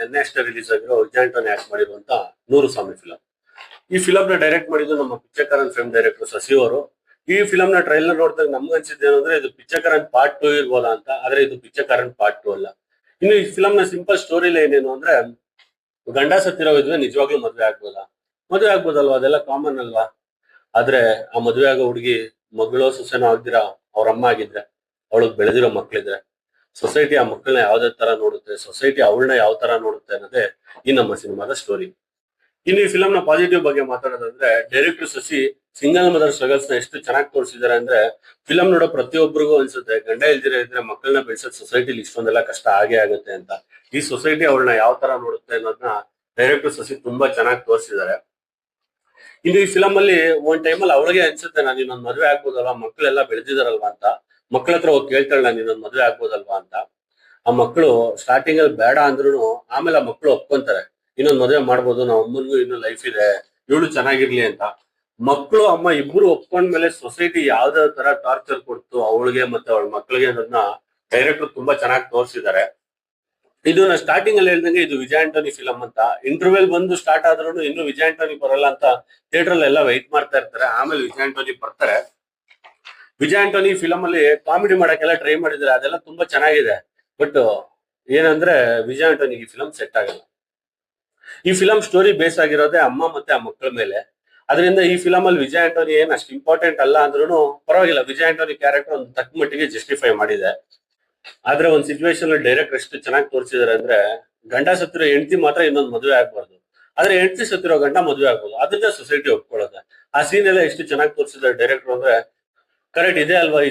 ನಿನ್ನೆ ಅಷ್ಟೇ ರಿಲೀಸ್ ಆಗಿರೋ ವಿಜಯ್ ಆಂಟೋನಿ ಆಕ್ಟ್ ಮಾಡಿರುವಂತ ನೂರು ಸ್ವಾಮಿ ಫಿಲಂ. ಈ ಫಿಲಂ ನ ಡೈರೆಕ್ಟ್ ಮಾಡಿದ್ದು ನಮ್ಮ ಪಿಚ್ಚಕರನ್ ಫಿಲ್ಮ್ ಡೈರೆಕ್ಟರ್ ಶಶಿ ಅವರು. ಈ ಫಿಲಂ ನ ಟ್ರೈಲರ್ ನೋಡಿದಾಗ ನಮ್ಗೆ ಅನ್ಸಿದ್ದು ಏನಂದ್ರೆ ಇದು ಪಿಚ್ಚಕರನ್ ಪಾರ್ಟ್ 2 ಇರ್ಬೋದಾ ಅಂತ. ಆದ್ರೆ ಇದು ಪಿಚ್ಚಕರನ್ ಪಾರ್ಟ್ 2 ಅಲ್ಲ. ಇನ್ನು ಈ ಫಿಲಂ ನ ಸಿಂಪಲ್ ಸ್ಟೋರಿ ಲೈನ್ ಏನು ಅಂದ್ರೆ, ಗಂಡ ಸತ್ತಿರೋ ಇದ್ರೆ ನಿಜವಾಗ್ಲೂ ಮದ್ವೆ ಆಗ್ಬೋದಾ? ಮದ್ವೆ ಆಗ್ಬೋದಲ್ವಾ, ಅದೆಲ್ಲ ಕಾಮನ್ ಅಲ್ವಾ? ಆದ್ರೆ ಆ ಮದ್ವೆ ಆಗೋ ಹುಡುಗಿ ಮಗಳು ಸೊಸೆನೋ ಆಗ್ದಿರಾ ಅವ್ರ ಅಮ್ಮ ಆಗಿದ್ರೆ, ಅವಳಿಗೆ ಬೆಳೆದಿರೋ ಮಕ್ಳಿದ್ರೆ, ಸೊಸೈಟಿ ಆ ಮಕ್ಕಳನ್ನ ಯಾವ್ದೇ ತರ ನೋಡುತ್ತೆ, ಸೊಸೈಟಿ ಅವಳನ್ನ ಯಾವ ತರ ನೋಡುತ್ತೆ ಅನ್ನೋದೇ ಈ ನಮ್ಮ ಸಿನಿಮಾದ ಸ್ಟೋರಿ. ಇನ್ನು ಈ ಫಿಲಂ ನ ಪಾಸಿಟಿವ್ ಬಗ್ಗೆ ಮಾತಾಡೋದಂದ್ರೆ, director Shashi single mother struggles ನ ಎಷ್ಟು ಚೆನ್ನಾಗಿ ತೋರಿಸಿದ್ದಾರೆ ಅಂದ್ರೆ, ಫಿಲಂ ನೋಡೋ ಪ್ರತಿಯೊಬ್ಬರಿಗೂ ಅನ್ಸುತ್ತೆ ಗಂಡ ಇಲ್ದಿರ ಇದ್ರೆ ಮಕ್ಕಳನ್ನ ಬೆಳೆಸೋದ್ ಸೊಸೈಟಿಲಿ ಇಷ್ಟೊಂದೆಲ್ಲ ಕಷ್ಟ ಆಗೇ ಆಗುತ್ತೆ ಅಂತ. ಈ ಸೊಸೈಟಿ ಅವಳನ್ನ ಯಾವ ತರ ನೋಡುತ್ತೆ ಅನ್ನೋದನ್ನ ಡೈರೆಕ್ಟರ್ ಶಶಿ ತುಂಬಾ ಚೆನ್ನಾಗಿ ತೋರಿಸಿದ್ದಾರೆ. ಇನ್ನು ಈ ಫಿಲಂ ಅಲ್ಲಿ ಒಂದ್ ಟೈಮಲ್ಲಿ ಅವಳಿಗೆ ಅನ್ಸುತ್ತೆ, ನಾನು ಇನ್ನೊಂದ್ ಮದ್ವೆ ಆಗ್ಬೋದಲ್ವಾ, ಮಕ್ಕಳೆಲ್ಲ ಬೆಳೆದಿದಾರಲ್ವಾ ಅಂತ. ಮಕ್ಕಳ ಹತ್ರ ಹೋಗಿ ಕೇಳ್ತಾಳೆ, ನಾನು ಇನ್ನೊಂದ್ ಮದ್ವೆ ಆಗ್ಬೋದಲ್ವಾ ಅಂತ. ಆ ಮಕ್ಕಳು ಸ್ಟಾರ್ಟಿಂಗ್ ಅಲ್ಲಿ ಬೇಡ ಅಂದ್ರೂ ಆಮೇಲೆ ಆ ಮಕ್ಕಳು ಒಪ್ಕೊಂತಾರೆ, ಇನ್ನೊಂದ್ ಮದ್ವೆ ಮಾಡ್ಬೋದು, ನಾವು ಅಮ್ಮನ್ಗೂ ಇನ್ನೂ ಲೈಫ್ ಇದೆ, ಇವಳು ಚೆನ್ನಾಗಿರ್ಲಿ ಅಂತ. ಮಕ್ಕಳು ಅಮ್ಮ ಇಬ್ರು ಒಪ್ಕೊಂಡ್ಮೇಲೆ ಸೊಸೈಟಿ ಯಾವ್ದೇ ತರ ಟಾರ್ಚರ್ ಕೊಡ್ತು ಅವಳಿಗೆ ಮತ್ತೆ ಅವಳ ಮಕ್ಕಳಿಗೆ ಅನ್ನೋದನ್ನ ಡೈರೆಕ್ಟರ್ ತುಂಬಾ ಚೆನ್ನಾಗಿ ತೋರಿಸಿದ್ದಾರೆ. ಇದು ನಾ ಸ್ಟಾರ್ಟಿಂಗ್ ಅಲ್ಲಿ ಹೇಳ್ದಂಗೆ ಇದು ವಿಜಯ್ ಆಂಟೋನಿ ಫಿಲಂ ಅಂತ. ಇಂಟರ್ವೆಲ್ ಬಂದು ಸ್ಟಾರ್ಟ್ ಆದ್ರೂ ಇನ್ನು ವಿಜಯ್ ಆಂಟೋನಿ ಬರಲ್ಲ ಅಂತ ಥಿಯೇಟರ್ ಅಲ್ಲಿ ಎಲ್ಲ ವೆಯ್ಟ್ ಮಾಡ್ತಾ ಇರ್ತಾರೆ. ಆಮೇಲೆ ವಿಜಯ್ ಆಂಟೋನಿ ಬರ್ತಾರೆ. ವಿಜಯ್ ಆಂಟೋನಿ ಫಿಲಂ ಅಲ್ಲಿ ಕಾಮಿಡಿ ಮಾಡಕ್ಕೆಲ್ಲ ಟ್ರೈ ಮಾಡಿದ್ರೆ, ಅದೆಲ್ಲ ತುಂಬಾ ಚೆನ್ನಾಗಿದೆ. ಬಟ್ ಏನಂದ್ರೆ ವಿಜಯ್ ಆಂಟೋನಿಗೆ ಈ ಫಿಲಂ ಸೆಟ್ ಆಗಲ್ಲ. ಈ ಫಿಲಂ ಸ್ಟೋರಿ ಬೇಸ್ ಆಗಿರೋದೇ ಅಮ್ಮ ಮತ್ತೆ ಆ ಮಕ್ಕಳ ಮೇಲೆ. ಅದರಿಂದ ಈ ಫಿಲಂ ಅಲ್ಲಿ ವಿಜಯ್ ಆಂಟೋನಿ ಏನ್ ಅಷ್ಟು ಇಂಪಾರ್ಟೆಂಟ್ ಅಲ್ಲ ಅಂದ್ರೂ ಪರವಾಗಿಲ್ಲ, ವಿಜಯ್ ಆಂಟೋನಿ ಕ್ಯಾರೆಕ್ಟರ್ ಒಂದು ತಕ್ಕ ಮಟ್ಟಿಗೆ ಜಸ್ಟಿಫೈ ಮಾಡಿದೆ. ಆದ್ರೆ ಒಂದ್ ಸಿಚುವೇಶನ್ ಅಲ್ಲಿ ಡೈರೆಕ್ಟರ್ ಎಷ್ಟು ಚೆನ್ನಾಗಿ ತೋರಿಸಿದಾರೆ ಅಂದ್ರೆ, ಗಂಡ ಸತ್ತಿರೋ ಹೆಂಡತಿ ಮಾತ್ರ ಇನ್ನೊಂದು ಮದುವೆ ಆಗ್ಬಾರ್ದು, ಆದ್ರೆ ಹೆಂಡತಿ ಸತ್ತಿರೋ ಗಂಡ ಮದುವೆ ಆಗ್ಬೋದು, ಅದನ್ನ ಸೊಸೈಟಿ ಒಪ್ಕೊಳ್ಳೋದೆ. ಆ ಸೀನ್ ಎಲ್ಲ ಎಷ್ಟು ಚೆನ್ನಾಗಿ ತೋರಿಸಿದಾರೆ ಡೈರೆಕ್ಟರ್ ಅಂದ್ರೆ, ಕರೆಕ್ಟ್ ಇದೆ ಅಲ್ವಾ ಈ